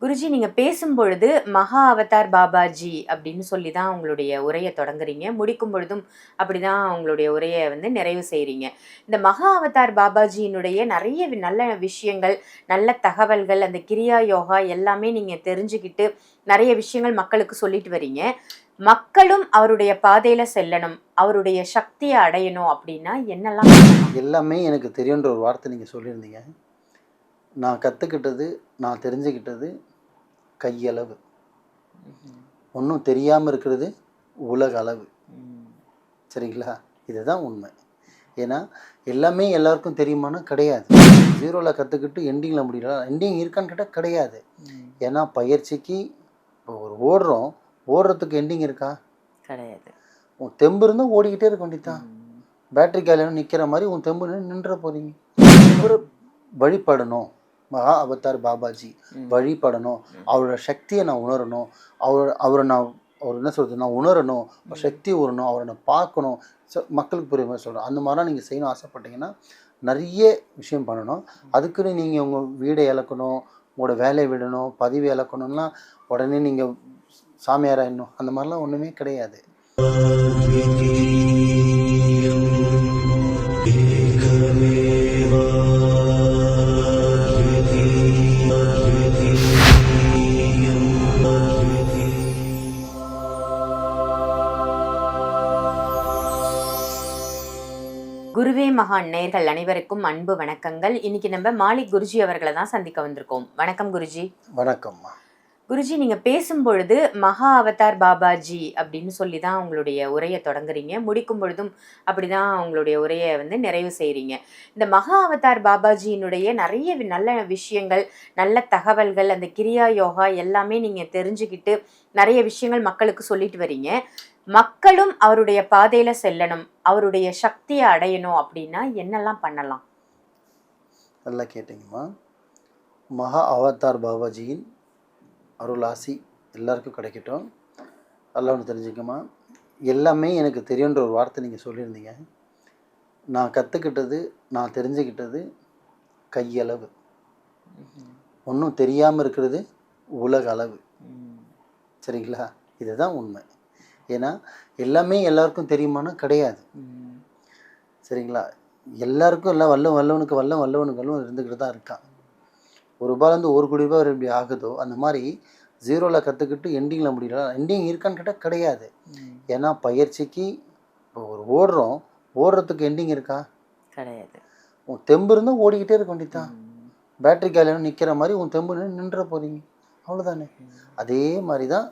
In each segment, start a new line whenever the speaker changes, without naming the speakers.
குருஜி, நீங்க பேசும்பொழுது மகா அவதார் பாபாஜி அப்படின்னு சொல்லி தான் உங்களுடைய உரைய தொடங்குறீங்க. முடிக்கும் பொழுதும் அப்படிதான் உங்களுடைய உரைய நிறைவு செய்றீங்க. இந்த மகா அவதார் பாபாஜியினுடைய நெறைய நல்ல விஷயங்கள், நல்ல தகவல்கள், அந்த கிரியா யோகா எல்லாமே நீங்க தெரிஞ்சுக்கிட்டு, நெறைய விஷயங்கள் மக்களுக்கு சொல்லிட்டு வரீங்க. மக்களும் அவருடைய பாதையில செல்லணும், அவருடைய சக்திய அடையணும் அப்படின்னா என்னலாம் பண்ணலாம்?
எல்லாமே எனக்கு தெரியுன்ற ஒரு வார்த்தை நீங்க சொல்லியிருந்தீங்க. நான் கத்துக்கிட்டது, நான் தெரிஞ்சுக்கிட்டது கையளவு. ஒண்ணும் தெரியாம இருக்கிறது உலக அளவு. சரிங்களா? இதுதான் உண்மை. ஏன்னா, எல்லாமே எல்லாருக்கும் தெரியுமான்னா கிடையாது. 0ல கத்துக்கிட்டு எண்டிங்ல முடியல. எண்டிங் இருக்கான்னு கேட்டா கிடையாது. ஏன்னா பயிற்சிக்கு இப்போ ஓடுறோம். ஓடுறதுக்கு எண்டிங் இருக்கா?
கிடையாது.
உன் தெம்பு இருந்தா ஓடிக்கிட்டே இருக்க வேண்டியதுதான். பேட்டரி காலியானா நிக்கிற மாரி உன் தெம்பு நின்ற போறீங்க. இவரு வழிபடணும். மகா அவதார் பாபாஜி வழிபடணும். அவரோட சக்தியை நான் உணரணும். அவரை நான் அவர் என்ன சொல்றது, நான் உணரணும், சக்தி உணரணும், அவரை நான் பார்க்கணும். மக்களுக்கு புரியுற மாதிரி சொல்கிறேன். அந்த மாதிரிலாம் நீங்கள் செய்யணும் ஆசைப்பட்டீங்கன்னா நிறைய விஷயம் பண்ணணும். அதுக்குன்னு நீங்கள் உங்கள் வீடை இழக்கணும், உங்களோட வேலையை விடணும், பதிவு இழக்கணும்லாம் உடனே நீங்கள் சாமியாராயிடணும், அந்த மாதிரிலாம் ஒன்றுமே கிடையாது.
குருவே மகான் நேயர்கள் அனைவருக்கும் அன்பு வணக்கங்கள். இன்னைக்கு நம்ம மாலிக் குருஜி அவர்களை தான் சந்திக்க வந்திருக்கோம். வணக்கம் குருஜி.
வணக்கம்மா.
குருஜி, நீங்க பேசும்பொழுது மகா அவதார் பாபாஜி அப்படின்னு சொல்லி தான் உங்களுடைய உரைய தொடங்குறீங்க. முடிக்கும் பொழுதும் அப்படிதான் உங்களுடைய உரைய நிறைவு செய்றீங்க. இந்த மகா அவதார் பாபாஜியினுடைய நிறைய நல்ல விஷயங்கள், நல்ல தகவல்கள், அந்த கிரியா யோகா எல்லாமே நீங்க தெரிஞ்சுக்கிட்டு நிறைய விஷயங்கள் மக்களுக்கு சொல்லிட்டு வரீங்க. மக்களும் அவருடைய பாதையில செல்லணும், அவருடைய சக்தியை அடையணும் அப்படின்னா என்னெல்லாம் பண்ணலாம்?
நல்லா கேட்டீங்கம்மா. மகா அவதார் பாபாஜியின் அருள் ஆசி எல்லாருக்கும் கிடைக்கட்டும். நல்லா ஒன்று தெரிஞ்சுக்கம்மா, எல்லாமே எனக்கு தெரியுன்ற ஒரு வார்த்தை நீங்கள் சொல்லியிருந்தீங்க. நான் கற்றுக்கிட்டது, நான் தெரிஞ்சுக்கிட்டது கையளவு. ஒன்றும் தெரியாமல் இருக்கிறது உலக அளவு. சரிங்களா? இதுதான் உண்மை. ஏன்னா எல்லாமே எல்லாருக்கும் தெரியுமானா கிடையாது. சரிங்களா? எல்லாருக்கும் எல்லாம் வல்லவனுக்கு வல்லவன் இருந்துக்கிட்டு தான் இருக்கான். ₹1 1 கோடி ரூபாய் எப்படி ஆகுதோ அந்த மாதிரி 0ல கற்றுக்கிட்டு எண்டிங்கில் முடியல. எண்டிங் இருக்கான்னு கேட்டால் கிடையாது. ஏன்னா பயிற்சிக்கு இப்போ ஓடுறோம். ஓடுறதுக்கு எண்டிங் இருக்கா?
கிடையாது.
உன் தெம்பு இருந்தால் ஓடிக்கிட்டே இருக்க வேண்டியதுதான். பேட்டரி காலியானா நிற்கிற மாதிரி உன் தெம்பு நின்ற போகிறீங்க, அவ்வளோதானே. அதே மாதிரி தான்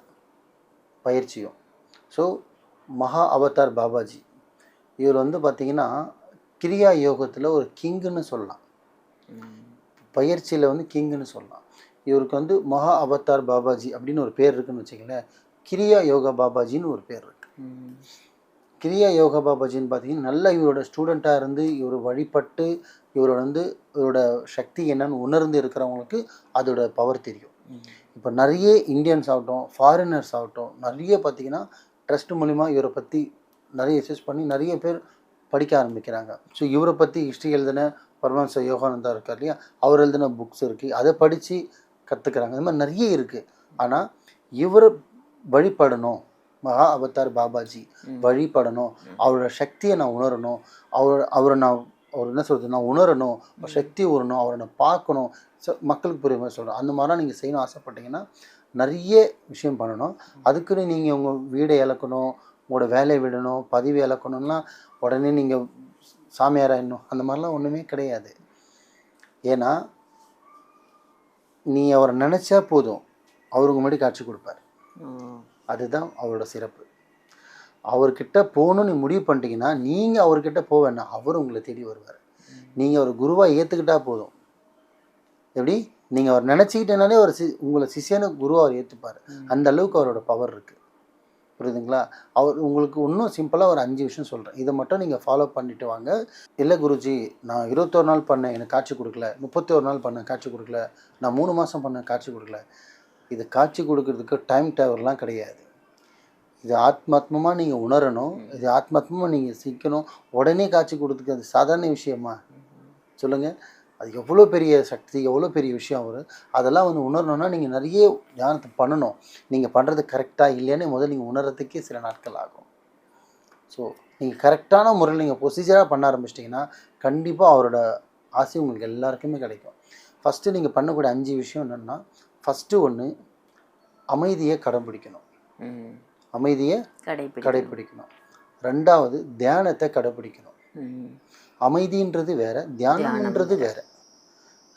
பயிற்சியும். ஸோ மகா அவதார் பாபாஜி இவர் பார்த்தீங்கன்னா கிரியா யோகத்தில் ஒரு கிங்குன்னு சொல்லலாம். பயிற்சியில் கிங்குன்னு சொல்லலாம். இவருக்கு மகா அவதார் பாபாஜி அப்படின்னு ஒரு பேர் இருக்குன்னு வச்சுங்களேன். கிரியா யோகா பாபாஜின்னு ஒரு பேர் இருக்கு. கிரியா யோகா பாபாஜின்னு பார்த்தீங்கன்னா நல்ல இவரோட ஸ்டூடெண்ட்டாக இருந்து இவர் வழிபட்டு இவரோட சக்தி என்னன்னு உணர்ந்து இருக்கிறவங்களுக்கு அதோட பவர் தெரியும். இப்போ நிறைய இந்தியன்ஸ் ஆகட்டும், ஃபாரினர்ஸ் ஆகட்டும், நிறைய பார்த்தீங்கன்னா ட்ரஸ்ட் மூலிமா இவரை பற்றி நிறைய ரிசர்ச் பண்ணி நிறைய பேர் படிக்க ஆரம்பிக்கிறாங்க. ஸோ இவரை பற்றி ஹிஸ்ட்ரி எழுதின பரமஹம்ச யோகானந்தா இருக்கார் இல்லையா, அவர் எழுதின புக்ஸ் இருக்குது, அதை படித்து கற்றுக்கிறாங்க. அது மாதிரி நிறைய இருக்குது. ஆனால் இவரை வழிபடணும், மகா அவதார் பாபாஜி வழிபடணும், அவரோட சக்தியை நான் உணரணும், அவர் என்ன சொல்கிறது, நான் உணரணும், சக்தி உணரணும், அவரை நான் பார்க்கணும். மக்களுக்கு புரியுற மாதிரி சொல்கிறேன். அந்த மாதிரிலாம் நீங்கள் செய்யணும் ஆசைப்பட்டீங்கன்னா நிறைய விஷயம் பண்ணணும். அதுக்குன்னு நீங்கள் உங்கள் வீடை இழக்கணும், உங்களோட வேலையை விடணும், பதிவு இழக்கணும்லாம் உடனே நீங்கள் சாமியாராயிடணும், அந்த மாதிரிலாம் ஒன்றுமே கிடையாது. ஏன்னா நீ அவரை நினச்சா போதும், அவருக்கு முன்னாடி காட்சி கொடுப்பார். அதுதான் அவரோட சிறப்பு. அவர்கிட்ட போகணும்னு நீ முடிவு பண்ணிட்டீங்கன்னா நீங்கள் அவர்கிட்ட போக வேண்டாம், அவர் உங்களை தேடி வருவார். நீங்கள் அவர் குருவாக ஏற்றுக்கிட்டா போதும். எப்படி நீங்கள் அவர் நினச்சிக்கிட்டேனாலே அவர் உங்களை சிஷியான குருவாக அவர் ஏற்றுப்பார். அந்த அளவுக்கு அவரோட பவர் இருக்குது. புரியுதுங்களா? அவர் உங்களுக்கு இன்னும் சிம்பிளாக ஒரு 5 விஷயம் சொல்கிறேன். இதை மட்டும் நீங்கள் ஃபாலோ பண்ணிட்டு வாங்க. இல்லை குருஜி, நான் 21 நாள் பண்ணேன், எனக்கு காட்சி கொடுக்கல, 31 நாள் பண்ணேன், காட்சி கொடுக்கல, நான் 3 மாதம் பண்ணேன், காட்சி கொடுக்கல. இது காட்சி கொடுக்கறதுக்கு டைம் டேவர்லாம் கிடையாது. இது ஆத்மாத்மமாக நீங்கள் உணரணும், இது ஆத்மாத்மமாக நீங்கள் சிக்கணும். உடனே காட்சி கொடுத்துக்கு அது சாதாரண விஷயமா சொல்லுங்கள்? அது எவ்வளோ பெரிய சக்தி, எவ்வளோ பெரிய விஷயம் அவர். அதெல்லாம் வந்து உணரணும்னா நீங்கள் நிறைய தியானத்தை பண்ணணும். நீங்கள் பண்ணுறது கரெக்டாக இல்லையான்னு முதல்ல நீங்கள் உணர்றதுக்கே சில நாட்கள் ஆகும். ஸோ நீங்கள் கரெக்டான முறையில் நீங்கள் ப்ரொசீஜராக பண்ண ஆரம்பிச்சிட்டிங்கன்னா கண்டிப்பாக அவரோட ஆசை உங்களுக்கு எல்லாருக்குமே கிடைக்கும். ஃபஸ்ட்டு நீங்கள் பண்ணக்கூடிய 5 விஷயம் என்னென்னா, ஃபஸ்ட்டு ஒன்று அமைதியை கடைப்பிடிக்கணும். அமைதியை கடைப்பிடிக்கணும். 2வது தியானத்தை கடைப்பிடிக்கணும். அமைதின்றது வேற, தியானம்ன்றது வேற.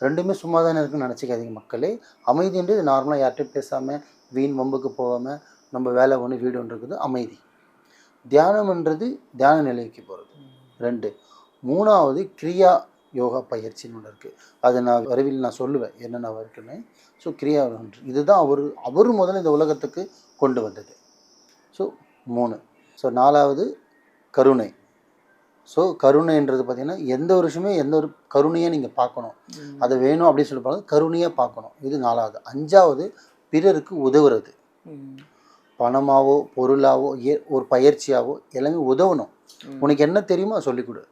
ரெண்டுமே சும்மா தானே இருக்குன்னு நினச்சிக்காதீங்க மக்களே. அமைதின்றது நார்மலாக யார்கிட்டையும் பேசாமல் வீண் வம்புக்கு போகாமல் நம்ம வேலை ஒன்று வீடு ஒன்று இருக்குது அமைதி. தியானம்ன்றது தியான நிலைக்கு போகிறது 2. 3வது கிரியா யோகா பயிற்சின்னு ஒன்று இருக்குது. அதை நான் விரைவில் நான் சொல்லுவேன் என்னென்ன இருக்குன்னு. ஸோ கிரியா ஒன்று இதுதான் அவர் முதல்ல இந்த உலகத்துக்கு கொண்டு வந்தது. ஸோ 3. ஸோ 4வது கருணை. ஸோ கருணைன்றது பார்த்திங்கன்னா எந்த ஒரு விஷயமே எந்த ஒரு கருணையை நீங்கள் பார்க்கணும். அதை வேணும் அப்படின்னு சொல்லி பார்க்கணும், கருணையாக பார்க்கணும். இது 4வது. 5வது பிறருக்கு உதவுறது. பணமாவோ பொருளாவோ ஒரு பயிற்சியாவோ எல்லாமே உதவணும். உனக்கு என்ன தெரியுமோ அதை சொல்லிக் கொடு.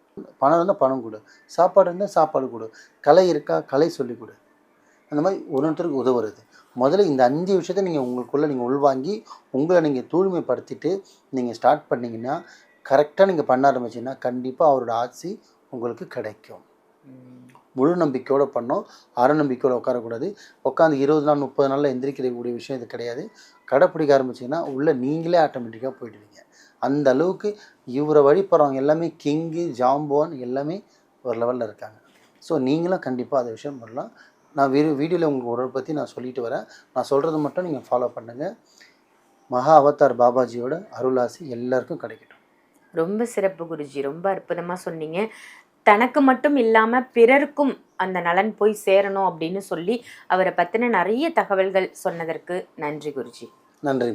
பணம் இருந்தால் பணம் கொடு, சாப்பாடு இருந்தால் சாப்பாடு கொடு, கலை இருக்கா கலை சொல்லிக் கொடு. அந்த மாதிரி ஒருத்தருக்கு உதவுறது. முதல்ல இந்த 5 விஷயத்தை நீங்கள் உங்களுக்குள்ளே நீங்கள் உள்வாங்கி உங்களை நீங்கள் தூய்மைப்படுத்திட்டு நீங்கள் ஸ்டார்ட் பண்ணிங்கன்னா கரெக்டாக நீங்கள் பண்ண ஆரம்பிச்சிங்கன்னா கண்டிப்பாக அவரோட ஆட்சி உங்களுக்கு கிடைக்கும். முழு நம்பிக்கையோடு பண்ணோம், அரை நம்பிக்கையோடு உட்காரக்கூடாது. உட்காந்து 20 நாள் 30 நாளில் எந்திரிக்கக்கூடிய விஷயம் இது கிடையாது. கடைப்பிடிக்க ஆரம்பிச்சிங்கன்னா உள்ளே நீங்களே ஆட்டோமேட்டிக்காக போயிடுவீங்க. அந்த அளவுக்கு இவரை வழிபடுறவங்க எல்லாமே கிங்கு ஜாம்பவான் எல்லாமே ஒரு லெவலில் இருக்காங்க. ஸோ நீங்களும் கண்டிப்பாக அதை விஷயம் பண்ணலாம். நான் வீடியோவில் உங்களுக்கு ஒரு பற்றி நான் சொல்லிட்டு வரேன். நான் சொல்கிறது மட்டும் நீங்கள் ஃபாலோ பண்ணுங்கள். மகா அவதார் பாபாஜியோட அருளாசி எல்லாருக்கும் கிடைக்கட்டும்.
ரொம்ப சிறப்பு குருஜி, ரொம்ப அற்புதமாக சொன்னீங்க. தனக்கு மட்டும் இல்லாமல் பிறருக்கும் அந்த நலன் போய் சேரணும் அப்படின்னு சொல்லி அவரை பற்றின நிறைய தகவல்கள் சொன்னதற்கு நன்றி குருஜி.
நன்றி.